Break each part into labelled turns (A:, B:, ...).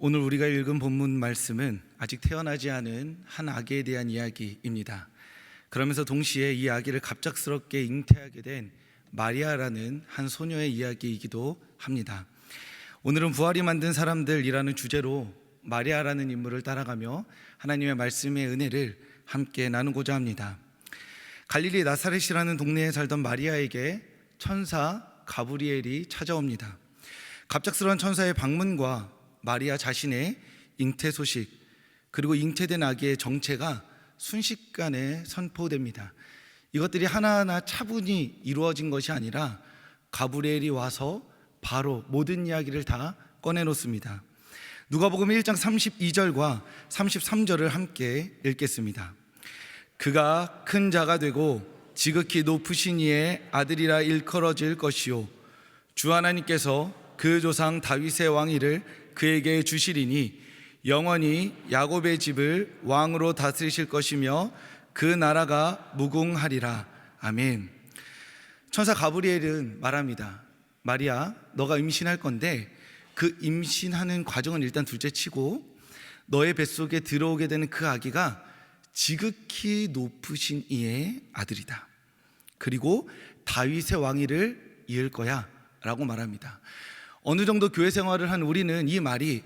A: 오늘 우리가 읽은 본문 말씀은 아직 태어나지 않은 한 아기에 대한 이야기입니다. 그러면서 동시에 이 아기를 갑작스럽게 잉태하게 된 마리아라는 한 소녀의 이야기이기도 합니다. 오늘은 부활이 만든 사람들이라는 주제로 마리아라는 인물을 따라가며 하나님의 말씀의 은혜를 함께 나누고자 합니다. 갈릴리 나사렛이라는 동네에 살던 마리아에게 천사 가브리엘이 찾아옵니다. 갑작스러운 천사의 방문과 마리아 자신의 잉태 소식, 그리고 잉태된 아기의 정체가 순식간에 선포됩니다. 이것들이 하나하나 차분히 이루어진 것이 아니라 가브리엘이 와서 바로 모든 이야기를 다 꺼내놓습니다. 누가복음 1장 32절과 33절을 함께 읽겠습니다. 그가 큰 자가 되고 지극히 높으신 이의 아들이라 일컬어질 것이요 주 하나님께서 그 조상 다윗의 왕위를 그에게 주시리니 영원히 야곱의 집을 왕으로 다스리실 것이며 그 나라가 무궁하리라. 아멘. 천사 가브리엘은 말합니다. 마리아, 너가 임신할 건데 그 임신하는 과정은 일단 둘째치고 너의 뱃속에 들어오게 되는 그 아기가 지극히 높으신 이의 아들이다. 그리고 다윗의 왕위를 이을 거야 라고 말합니다. 어느 정도 교회 생활을 한 우리는 이 말이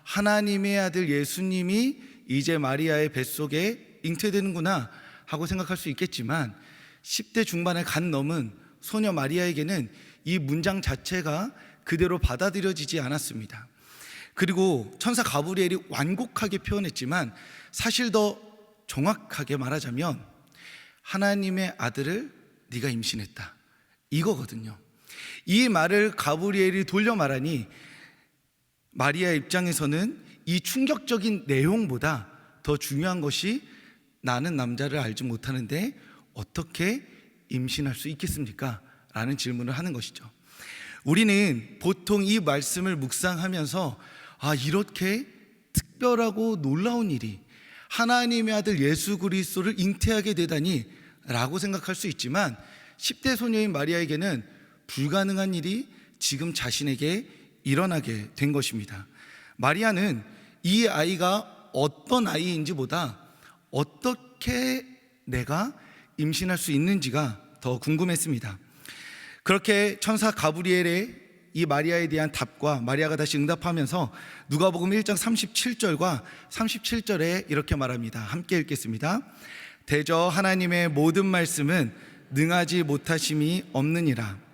A: 하나님의 아들 예수님이 이제 마리아의 뱃속에 잉태되는구나 하고 생각할 수 있겠지만 10대 중반에 간 넘은 소녀 마리아에게는 이 문장 자체가 그대로 받아들여지지 않았습니다. 그리고 천사 가브리엘이 완곡하게 표현했지만 사실 더 정확하게 말하자면 하나님의 아들을 네가 임신했다, 이거거든요. 이 말을 가브리엘이 돌려 말하니 마리아 입장에서는 이 충격적인 내용보다 더 중요한 것이 나는 남자를 알지 못하는데 어떻게 임신할 수 있겠습니까? 라는 질문을 하는 것이죠. 우리는 보통 이 말씀을 묵상하면서 이렇게 특별하고 놀라운 일이 하나님의 아들 예수 그리스도를 잉태하게 되다니 라고 생각할 수 있지만 10대 소녀인 마리아에게는 불가능한 일이 지금 자신에게 일어나게 된 것입니다. 마리아는 이 아이가 어떤 아이인지 보다 어떻게 내가 임신할 수 있는지가 더 궁금했습니다. 그렇게 천사 가브리엘의 이 마리아에 대한 답과 마리아가 다시 응답하면서 누가복음 1장 37절과 37절에 이렇게 말합니다. 함께 읽겠습니다. 대저 하나님의 모든 말씀은 능하지 못하심이 없느니라.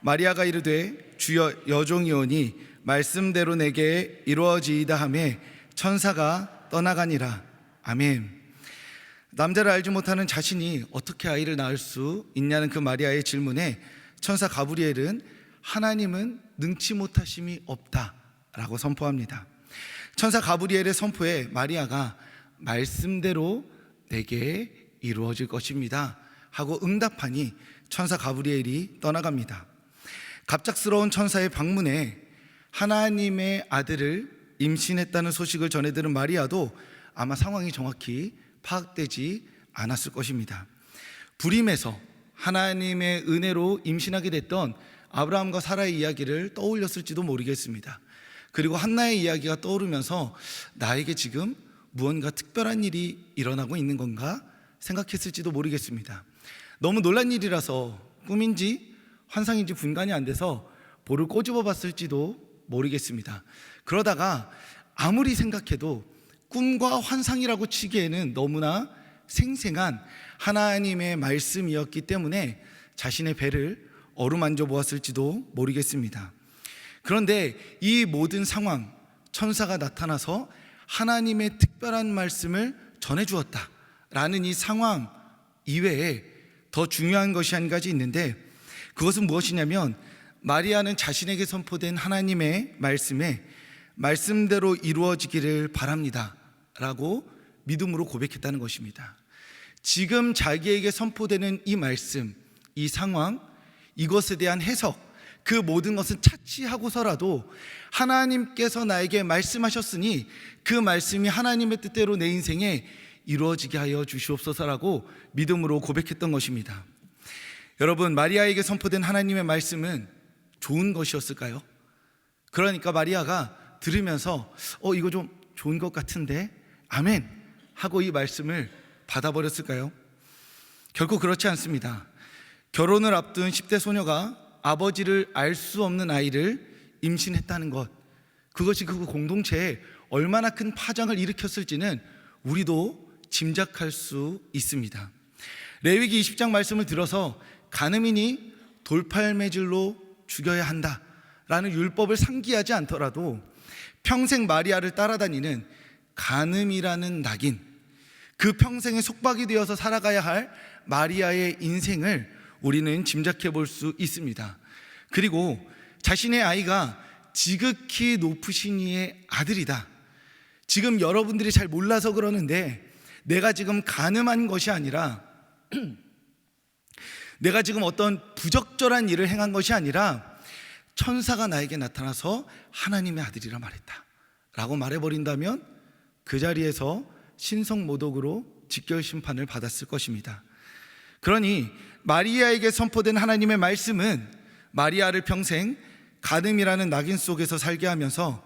A: 마리아가 이르되 주여 여종이오니 말씀대로 내게 이루어지이다 하매 천사가 떠나가니라. 아멘. 남자를 알지 못하는 자신이 어떻게 아이를 낳을 수 있냐는 그 마리아의 질문에 천사 가브리엘은 하나님은 능치 못하심이 없다라고 선포합니다. 천사 가브리엘의 선포에 마리아가 말씀대로 내게 이루어질 것입니다 하고 응답하니 천사 가브리엘이 떠나갑니다. 갑작스러운 천사의 방문에 하나님의 아들을 임신했다는 소식을 전해들은 마리아도 아마 상황이 정확히 파악되지 않았을 것입니다. 불임에서 하나님의 은혜로 임신하게 됐던 아브라함과 사라의 이야기를 떠올렸을지도 모르겠습니다. 그리고 한나의 이야기가 떠오르면서 나에게 지금 무언가 특별한 일이 일어나고 있는 건가 생각했을지도 모르겠습니다. 너무 놀란 일이라서 꿈인지 환상인지 분간이 안 돼서 볼을 꼬집어 봤을지도 모르겠습니다. 그러다가 아무리 생각해도 꿈과 환상이라고 치기에는 너무나 생생한 하나님의 말씀이었기 때문에 자신의 배를 어루만져 보았을지도 모르겠습니다. 그런데 이 모든 상황, 천사가 나타나서 하나님의 특별한 말씀을 전해주었다라는 이 상황 이외에 더 중요한 것이 한 가지 있는데, 그것은 무엇이냐면 마리아는 자신에게 선포된 하나님의 말씀에 말씀대로 이루어지기를 바랍니다 라고 믿음으로 고백했다는 것입니다. 지금 자기에게 선포되는 이 말씀, 이 상황, 이것에 대한 해석, 그 모든 것은 차치하고서라도 하나님께서 나에게 말씀하셨으니 그 말씀이 하나님의 뜻대로 내 인생에 이루어지게 하여 주시옵소서라고 믿음으로 고백했던 것입니다. 여러분, 마리아에게 선포된 하나님의 말씀은 좋은 것이었을까요? 그러니까 마리아가 들으면서 이거 좀 좋은 것 같은데 아멘 하고 이 말씀을 받아버렸을까요? 결코 그렇지 않습니다. 결혼을 앞둔 10대 소녀가 아버지를 알 수 없는 아이를 임신했다는 것, 그것이 그 공동체에 얼마나 큰 파장을 일으켰을지는 우리도 짐작할 수 있습니다. 레위기 20장 말씀을 들어서 간음인이 돌팔매질로 죽여야 한다라는 율법을 상기하지 않더라도 평생 마리아를 따라다니는 간음이라는 낙인, 그 평생에 속박이 되어서 살아가야 할 마리아의 인생을 우리는 짐작해 볼 수 있습니다. 그리고 자신의 아이가 지극히 높으신 이의 아들이다. 지금 여러분들이 잘 몰라서 그러는데 내가 지금 간음한 것이 아니라 내가 지금 어떤 부적절한 일을 행한 것이 아니라 천사가 나에게 나타나서 하나님의 아들이라 말했다 라고 말해버린다면 그 자리에서 신성모독으로 직결심판을 받았을 것입니다. 그러니 마리아에게 선포된 하나님의 말씀은 마리아를 평생 간음이라는 낙인 속에서 살게 하면서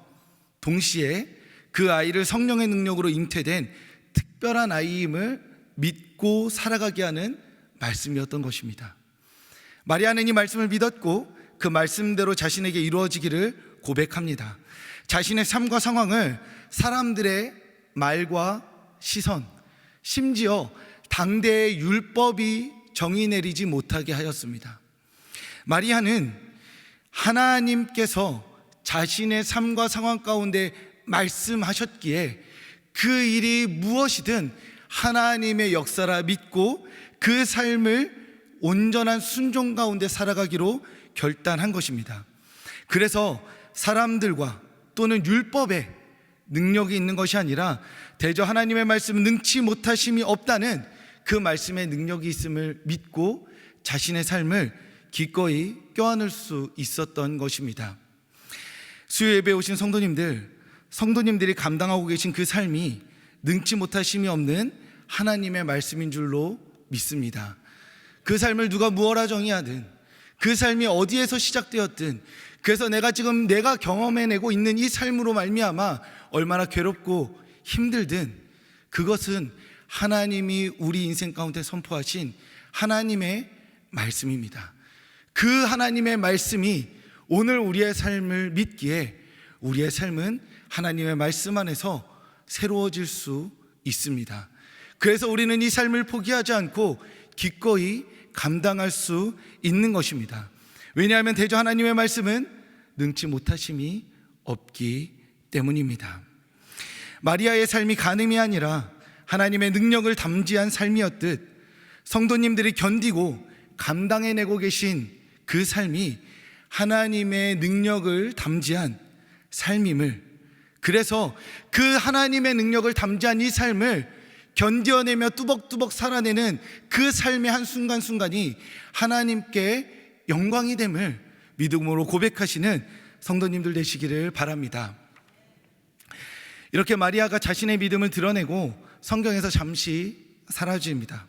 A: 동시에 그 아이를 성령의 능력으로 잉태된 특별한 아이임을 믿고 살아가게 하는 말씀이었던 것입니다. 마리아는 이 말씀을 믿었고 그 말씀대로 자신에게 이루어지기를 고백합니다. 자신의 삶과 상황을 사람들의 말과 시선, 심지어 당대의 율법이 정의 내리지 못하게 하였습니다. 마리아는 하나님께서 자신의 삶과 상황 가운데 말씀하셨기에 그 일이 무엇이든 하나님의 역사라 믿고 그 삶을 온전한 순종 가운데 살아가기로 결단한 것입니다. 그래서 사람들과 또는 율법에 능력이 있는 것이 아니라 대저 하나님의 말씀은 능치 못하심이 없다는 그 말씀에 능력이 있음을 믿고 자신의 삶을 기꺼이 껴안을 수 있었던 것입니다. 수요 예배에 오신 성도님들이 감당하고 계신 그 삶이 능치 못하심이 없는 하나님의 말씀인 줄로 믿습니다. 그 삶을 누가 무엇라 정의하든, 그 삶이 어디에서 시작되었든, 그래서 내가 경험해내고 있는 이 삶으로 말미암아 얼마나 괴롭고 힘들든 그것은 하나님이 우리 인생 가운데 선포하신 하나님의 말씀입니다. 그 하나님의 말씀이 오늘 우리의 삶을 믿기에 우리의 삶은 하나님의 말씀 안에서 새로워질 수 있습니다. 그래서 우리는 이 삶을 포기하지 않고 기꺼이 감당할 수 있는 것입니다. 왜냐하면 대저 하나님의 말씀은 능치 못하심이 없기 때문입니다. 마리아의 삶이 간음이 아니라 하나님의 능력을 담지한 삶이었듯 성도님들이 견디고 감당해내고 계신 그 삶이 하나님의 능력을 담지한 삶임을, 그래서 그 하나님의 능력을 담지한 이 삶을 견뎌내며 뚜벅뚜벅 살아내는 그 삶의 한순간순간이 하나님께 영광이 됨을 믿음으로 고백하시는 성도님들 되시기를 바랍니다. 이렇게 마리아가 자신의 믿음을 드러내고 성경에서 잠시 사라집니다.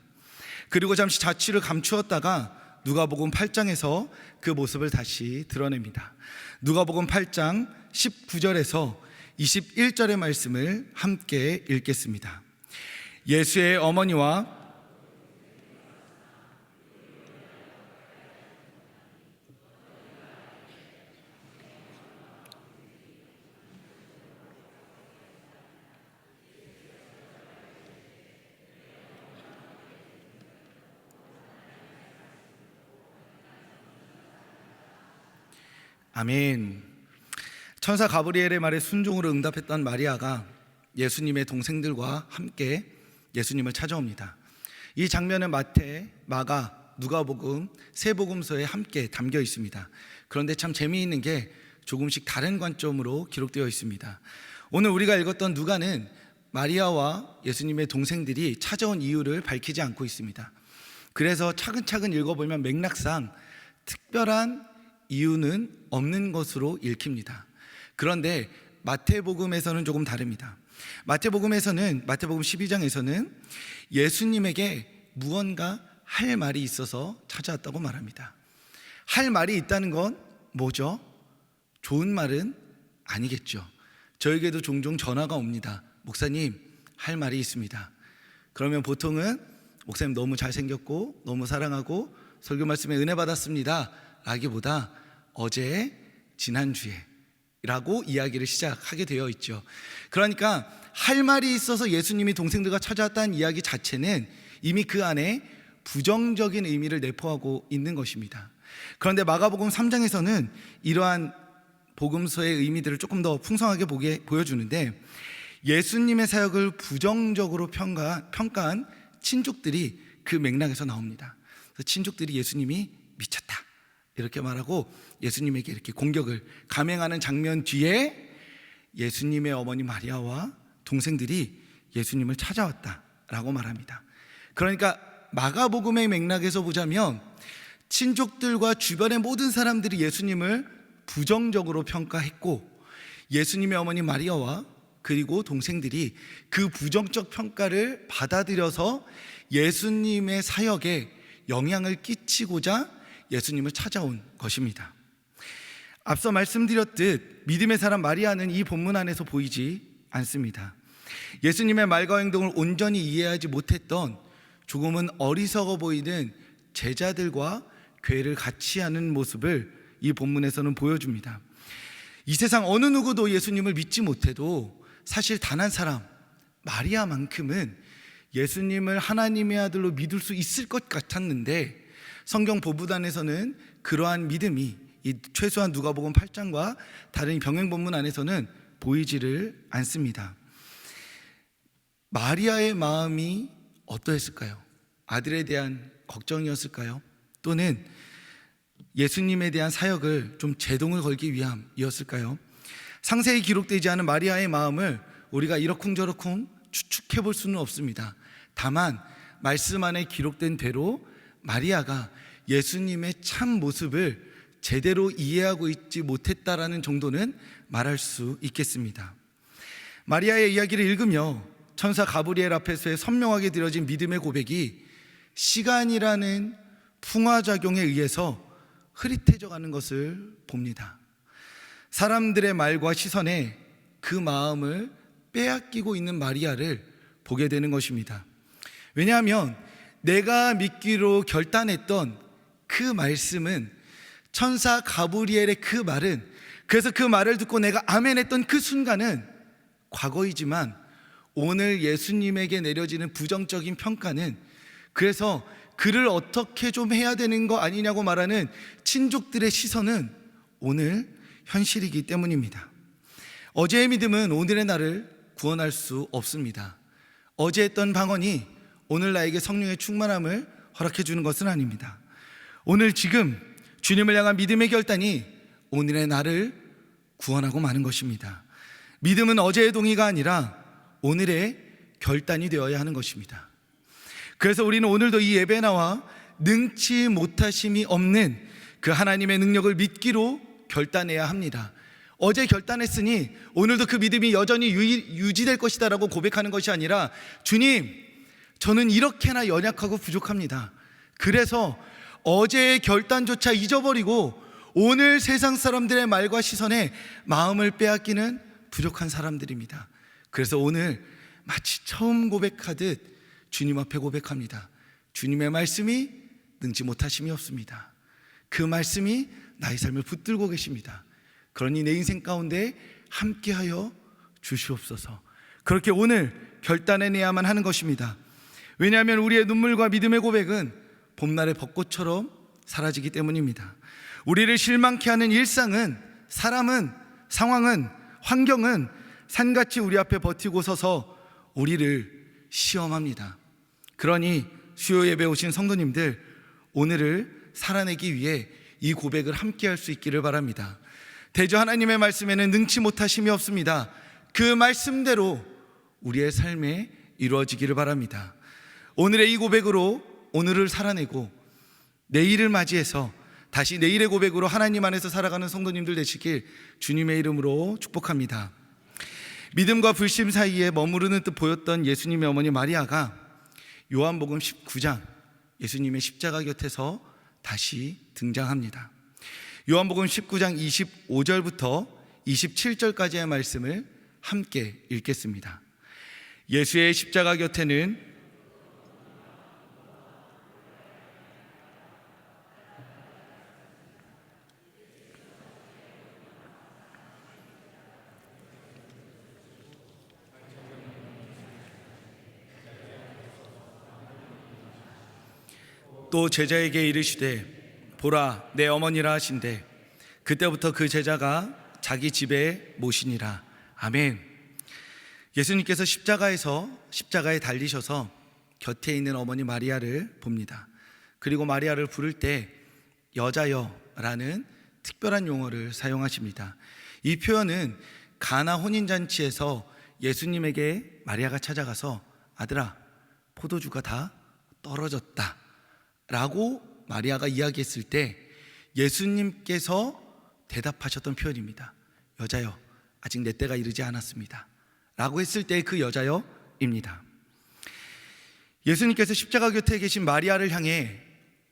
A: 그리고 잠시 자취를 감추었다가 누가복음 8장에서 그 모습을 다시 드러냅니다. 누가복음 8장 19절에서 21절의 말씀을 함께 읽겠습니다. 예수의 어머니와 아멘. 천사 가브리엘의 말에 순종으로 응답했던 마리아가 예수님의 동생들과 함께 예수님을 찾아옵니다. 이 장면은 마태, 마가, 누가복음, 세 복음서에 함께 담겨 있습니다. 그런데 참 재미있는 게 조금씩 다른 관점으로 기록되어 있습니다. 오늘 우리가 읽었던 누가는 마리아와 예수님의 동생들이 찾아온 이유를 밝히지 않고 있습니다. 그래서 차근차근 읽어보면 맥락상 특별한 이유는 없는 것으로 읽힙니다. 그런데 마태복음에서는 조금 다릅니다. 마태복음 12장에서는 예수님에게 무언가 할 말이 있어서 찾아왔다고 말합니다. 할 말이 있다는 건 뭐죠? 좋은 말은 아니겠죠. 저에게도 종종 전화가 옵니다. 목사님, 할 말이 있습니다. 그러면 보통은 목사님 너무 잘생겼고 너무 사랑하고 설교 말씀에 은혜 받았습니다 라기보다 어제, 지난주에 라고 이야기를 시작하게 되어 있죠. 그러니까 할 말이 있어서 예수님이 동생들과 찾아왔다는 이야기 자체는 이미 그 안에 부정적인 의미를 내포하고 있는 것입니다. 그런데 마가복음 3장에서는 이러한 복음서의 의미들을 조금 더 풍성하게 보여주는데, 예수님의 사역을 부정적으로 평가한 친족들이 그 맥락에서 나옵니다. 그래서 친족들이 예수님이 미쳤다 이렇게 말하고 예수님에게 이렇게 공격을 감행하는 장면 뒤에 예수님의 어머니 마리아와 동생들이 예수님을 찾아왔다라고 말합니다. 그러니까 마가복음의 맥락에서 보자면 친족들과 주변의 모든 사람들이 예수님을 부정적으로 평가했고, 예수님의 어머니 마리아와 그리고 동생들이 그 부정적 평가를 받아들여서 예수님의 사역에 영향을 끼치고자 예수님을 찾아온 것입니다. 앞서 말씀드렸듯 믿음의 사람 마리아는 이 본문 안에서 보이지 않습니다. 예수님의 말과 행동을 온전히 이해하지 못했던 조금은 어리석어 보이는 제자들과 괴를 같이 하는 모습을 이 본문에서는 보여줍니다. 이 세상 어느 누구도 예수님을 믿지 못해도 사실 단 한 사람, 마리아만큼은 예수님을 하나님의 아들로 믿을 수 있을 것 같았는데, 성경 보부단에서는 그러한 믿음이 최소한 누가복음 8장과 다른 병행 본문 안에서는 보이지를 않습니다. 마리아의 마음이 어떠했을까요? 아들에 대한 걱정이었을까요? 또는 예수님에 대한 사역을 좀 제동을 걸기 위함이었을까요? 상세히 기록되지 않은 마리아의 마음을 우리가 이러쿵저러쿵 추측해 볼 수는 없습니다. 다만 말씀 안에 기록된 대로 마리아가 예수님의 참 모습을 제대로 이해하고 있지 못했다라는 정도는 말할 수 있겠습니다. 마리아의 이야기를 읽으며 천사 가브리엘 앞에서의 선명하게 드려진 믿음의 고백이 시간이라는 풍화작용에 의해서 흐릿해져 가는 것을 봅니다. 사람들의 말과 시선에 그 마음을 빼앗기고 있는 마리아를 보게 되는 것입니다. 왜냐하면 내가 믿기로 결단했던 그 말씀은, 천사 가브리엘의 그 말은, 그래서 그 말을 듣고 내가 아멘했던 그 순간은 과거이지만 오늘 예수님에게 내려지는 부정적인 평가는, 그래서 그를 어떻게 좀 해야 되는 거 아니냐고 말하는 친족들의 시선은 오늘 현실이기 때문입니다. 어제의 믿음은 오늘의 나를 구원할 수 없습니다. 어제 했던 방언이 오늘 나에게 성령의 충만함을 허락해 주는 것은 아닙니다. 오늘 지금 주님을 향한 믿음의 결단이 오늘의 나를 구원하고 마는 것입니다. 믿음은 어제의 동의가 아니라 오늘의 결단이 되어야 하는 것입니다. 그래서 우리는 오늘도 이 예배에 나와 능치 못하심이 없는 그 하나님의 능력을 믿기로 결단해야 합니다. 어제 결단했으니 오늘도 그 믿음이 여전히 유지될 것이다 라고 고백하는 것이 아니라, 주님, 저는 이렇게나 연약하고 부족합니다. 그래서 어제의 결단조차 잊어버리고 오늘 세상 사람들의 말과 시선에 마음을 빼앗기는 부족한 사람들입니다. 그래서 오늘 마치 처음 고백하듯 주님 앞에 고백합니다. 주님의 말씀이 능지 못하심이 없습니다. 그 말씀이 나의 삶을 붙들고 계십니다. 그러니 내 인생 가운데 함께하여 주시옵소서. 그렇게 오늘 결단해내야만 하는 것입니다. 왜냐하면 우리의 눈물과 믿음의 고백은 봄날의 벚꽃처럼 사라지기 때문입니다. 우리를 실망케 하는 일상은, 사람은, 상황은, 환경은 산같이 우리 앞에 버티고 서서 우리를 시험합니다. 그러니 수요 예배 오신 성도님들, 오늘을 살아내기 위해 이 고백을 함께 할 수 있기를 바랍니다. 대저 하나님의 말씀에는 능치 못하심이 없습니다. 그 말씀대로 우리의 삶에 이루어지기를 바랍니다. 오늘의 이 고백으로 오늘을 살아내고 내일을 맞이해서 다시 내일의 고백으로 하나님 안에서 살아가는 성도님들 되시길 주님의 이름으로 축복합니다. 믿음과 불신 사이에 머무르는 듯 보였던 예수님의 어머니 마리아가 요한복음 19장 예수님의 십자가 곁에서 다시 등장합니다. 요한복음 19장 25절부터 27절까지의 말씀을 함께 읽겠습니다. 예수의 십자가 곁에는 또 제자에게 이르시되 보라 내 어머니라 하신대 그때부터 그 제자가 자기 집에 모시니라. 아멘. 예수님께서 십자가에 달리셔서 곁에 있는 어머니 마리아를 봅니다. 그리고 마리아를 부를 때 여자여라는 특별한 용어를 사용하십니다. 이 표현은 가나 혼인잔치에서 예수님에게 마리아가 찾아가서 아들아 포도주가 다 떨어졌다 라고 마리아가 이야기했을 때 예수님께서 대답하셨던 표현입니다. 여자여 아직 내 때가 이르지 않았습니다 라고 했을 때 그 여자여입니다. 예수님께서 십자가 곁에 계신 마리아를 향해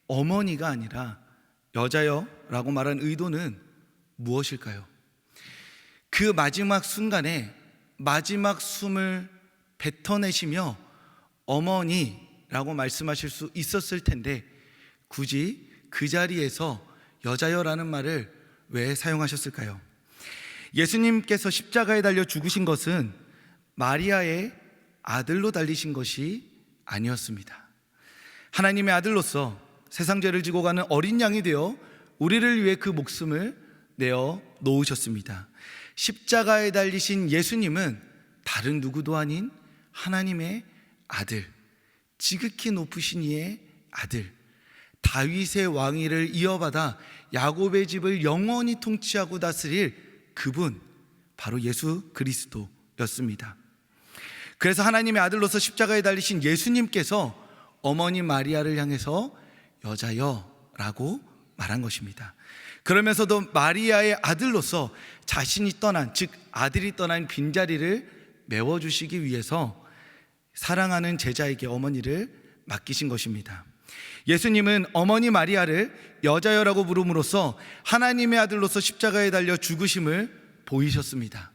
A: 어머니가 아니라 여자여라고 말한 의도는 무엇일까요? 그 마지막 순간에 마지막 숨을 뱉어내시며 어머니라고 말씀하실 수 있었을 텐데 굳이 그 자리에서 여자여라는 말을 왜 사용하셨을까요? 예수님께서 십자가에 달려 죽으신 것은 마리아의 아들로 달리신 것이 아니었습니다. 하나님의 아들로서 세상 죄를 지고 가는 어린 양이 되어 우리를 위해 그 목숨을 내어 놓으셨습니다. 십자가에 달리신 예수님은 다른 누구도 아닌 하나님의 아들, 지극히 높으신 이의 아들, 다윗의 왕위를 이어받아 야곱의 집을 영원히 통치하고 다스릴 그분, 바로 예수 그리스도였습니다. 그래서 하나님의 아들로서 십자가에 달리신 예수님께서 어머니 마리아를 향해서 여자여라고 말한 것입니다. 그러면서도 마리아의 아들로서 자신이 떠난, 즉 아들이 떠난 빈자리를 메워주시기 위해서 사랑하는 제자에게 어머니를 맡기신 것입니다. 예수님은 어머니 마리아를 여자여라고 부름으로써 하나님의 아들로서 십자가에 달려 죽으심을 보이셨습니다.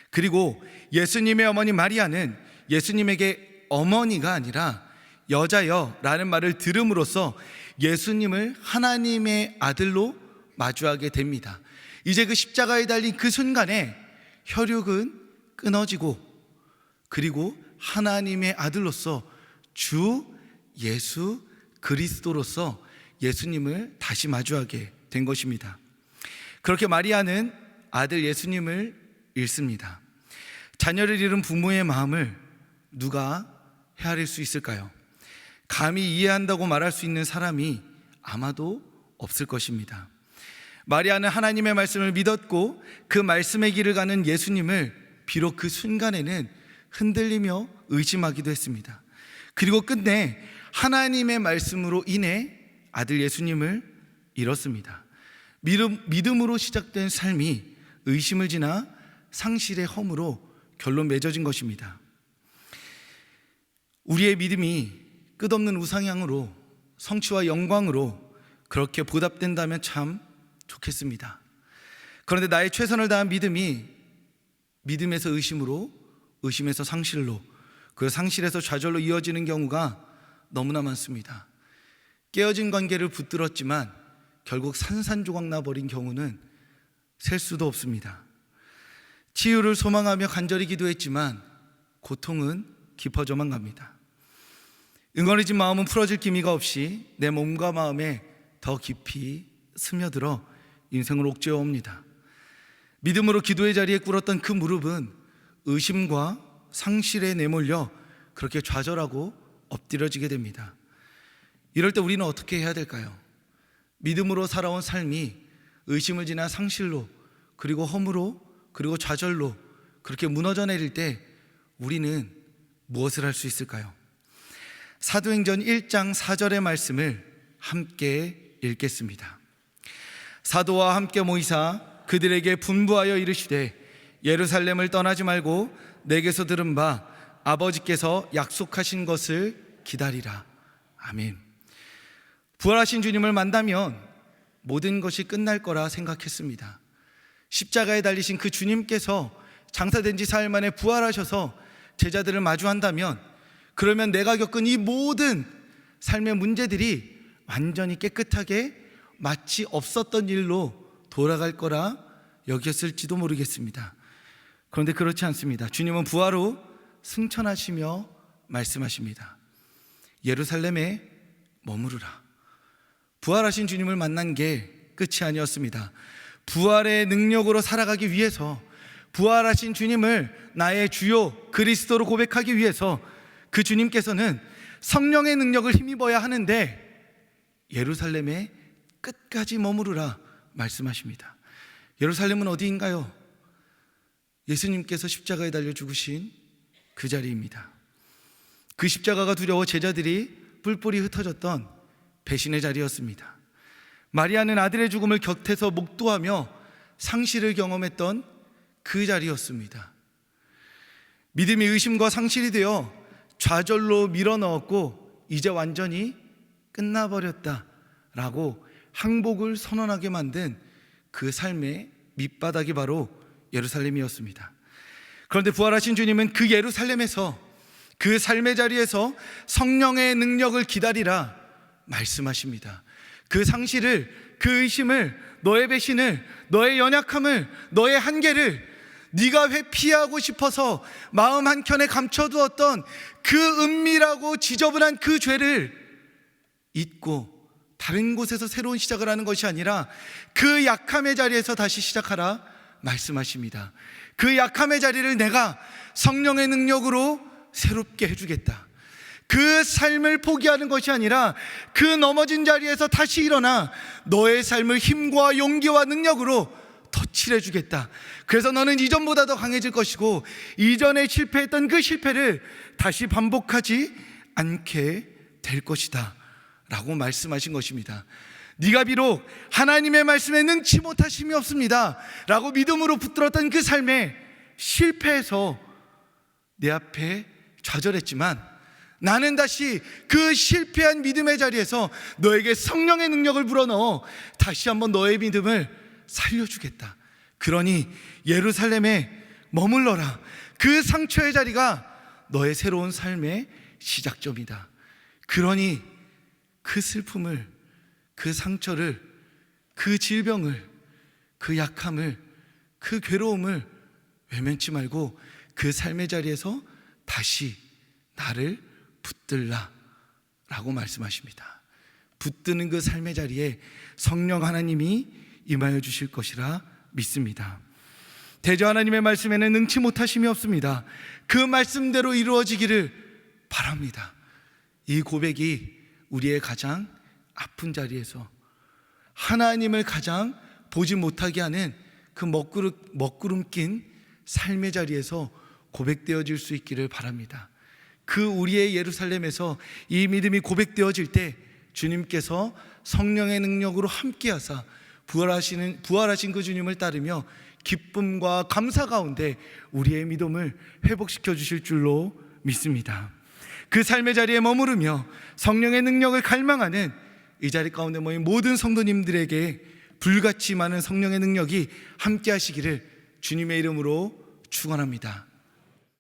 A: 그리고 예수님의 어머니 마리아는 예수님에게 어머니가 아니라 여자여라는 말을 들음으로써 예수님을 하나님의 아들로 마주하게 됩니다. 이제 그 십자가에 달린 그 순간에 혈육은 끊어지고 그리고 하나님의 아들로서 주 예수 그리스도로서 예수님을 다시 마주하게 된 것입니다. 그렇게 마리아는 아들 예수님을 잃습니다. 자녀를 잃은 부모의 마음을 누가 헤아릴 수 있을까요? 감히 이해한다고 말할 수 있는 사람이 아마도 없을 것입니다. 마리아는 하나님의 말씀을 믿었고 그 말씀의 길을 가는 예수님을 비록 그 순간에는 흔들리며 의심하기도 했습니다. 그리고 끝내 하나님의 말씀으로 인해 아들 예수님을 잃었습니다. 믿음으로 시작된 삶이 의심을 지나 상실의 허무로 결론 맺어진 것입니다. 우리의 믿음이 끝없는 우상향으로 성취와 영광으로 그렇게 보답된다면 참 좋겠습니다. 그런데 나의 최선을 다한 믿음이 믿음에서 의심으로, 의심에서 상실로, 그 상실에서 좌절로 이어지는 경우가 너무나 많습니다. 깨어진 관계를 붙들었지만 결국 산산조각 나버린 경우는 셀 수도 없습니다. 치유를 소망하며 간절히 기도했지만 고통은 깊어져만 갑니다. 응어리진 마음은 풀어질 기미가 없이 내 몸과 마음에 더 깊이 스며들어 인생을 옥죄어옵니다. 믿음으로 기도의 자리에 꿇었던 그 무릎은 의심과 상실에 내몰려 그렇게 좌절하고 엎드려지게 됩니다. 이럴 때 우리는 어떻게 해야 될까요? 믿음으로 살아온 삶이 의심을 지나 상실로, 그리고 허무로, 그리고 좌절로 그렇게 무너져 내릴 때 우리는 무엇을 할 수 있을까요? 사도행전 1장 4절의 말씀을 함께 읽겠습니다. 사도와 함께 모이사 그들에게 분부하여 이르시되 예루살렘을 떠나지 말고 내게서 들은 바 아버지께서 약속하신 것을 기다리라. 아멘. 부활하신 주님을 만나면 모든 것이 끝날 거라 생각했습니다. 십자가에 달리신 그 주님께서 장사된 지 사흘 만에 부활하셔서 제자들을 마주한다면, 그러면 내가 겪은 이 모든 삶의 문제들이 완전히 깨끗하게 마치 없었던 일로 돌아갈 거라 여겼을지도 모르겠습니다. 그런데 그렇지 않습니다. 주님은 부활 후 승천하시며 말씀하십니다. 예루살렘에 머무르라. 부활하신 주님을 만난 게 끝이 아니었습니다. 부활의 능력으로 살아가기 위해서, 부활하신 주님을 나의 주요 그리스도로 고백하기 위해서 그 주님께서는 성령의 능력을 힘입어야 하는데 예루살렘에 끝까지 머무르라 말씀하십니다. 예루살렘은 어디인가요? 예수님께서 십자가에 달려 죽으신 그 자리입니다. 그 십자가가 두려워 제자들이 뿔뿔이 흩어졌던 배신의 자리였습니다. 마리아는 아들의 죽음을 곁에서 목도하며 상실을 경험했던 그 자리였습니다. 믿음이 의심과 상실이 되어 좌절로 밀어넣었고 이제 완전히 끝나버렸다라고 항복을 선언하게 만든 그 삶의 밑바닥이 바로 예루살렘이었습니다. 그런데 부활하신 주님은 그 예루살렘에서, 그 삶의 자리에서 성령의 능력을 기다리라 말씀하십니다. 그 상실을, 그 의심을, 너의 배신을, 너의 연약함을, 너의 한계를, 네가 회피하고 싶어서 마음 한켠에 감춰두었던 그 은밀하고 지저분한 그 죄를 잊고 다른 곳에서 새로운 시작을 하는 것이 아니라 그 약함의 자리에서 다시 시작하라 말씀하십니다. 그 약함의 자리를 내가 성령의 능력으로 새롭게 해주겠다. 그 삶을 포기하는 것이 아니라 그 넘어진 자리에서 다시 일어나 너의 삶을 힘과 용기와 능력으로 덧칠해 주겠다. 그래서 너는 이전보다 더 강해질 것이고 이전에 실패했던 그 실패를 다시 반복하지 않게 될 것이다 라고 말씀하신 것입니다. 네가 비록 하나님의 말씀에 능치 못하심이 없습니다 라고 믿음으로 붙들었던 그 삶에 실패해서 내 앞에 좌절했지만, 나는 다시 그 실패한 믿음의 자리에서 너에게 성령의 능력을 불어넣어 다시 한번 너의 믿음을 살려주겠다. 그러니 예루살렘에 머물러라. 그 상처의 자리가 너의 새로운 삶의 시작점이다. 그러니 그 슬픔을, 그 상처를, 그 질병을, 그 약함을, 그 괴로움을 외면치 말고 그 삶의 자리에서 다시 나를 붙들라 라고 말씀하십니다. 붙드는 그 삶의 자리에 성령 하나님이 임하여 주실 것이라 믿습니다. 대저 하나님의 말씀에는 능치 못하심이 없습니다. 그 말씀대로 이루어지기를 바랍니다. 이 고백이 우리의 가장 아픈 자리에서 하나님을 가장 보지 못하게 하는 그 먹구름 낀 삶의 자리에서 고백되어질 수 있기를 바랍니다. 그 우리의 예루살렘에서 이 믿음이 고백되어질 때 주님께서 성령의 능력으로 함께하사 부활하신 그 주님을 따르며 기쁨과 감사 가운데 우리의 믿음을 회복시켜 주실 줄로 믿습니다. 그 삶의 자리에 머무르며 성령의 능력을 갈망하는 이 자리 가운데 모인 모든 성도님들에게 불같이 많은 성령의 능력이 함께 하시기를 주님의 이름으로 축원합니다.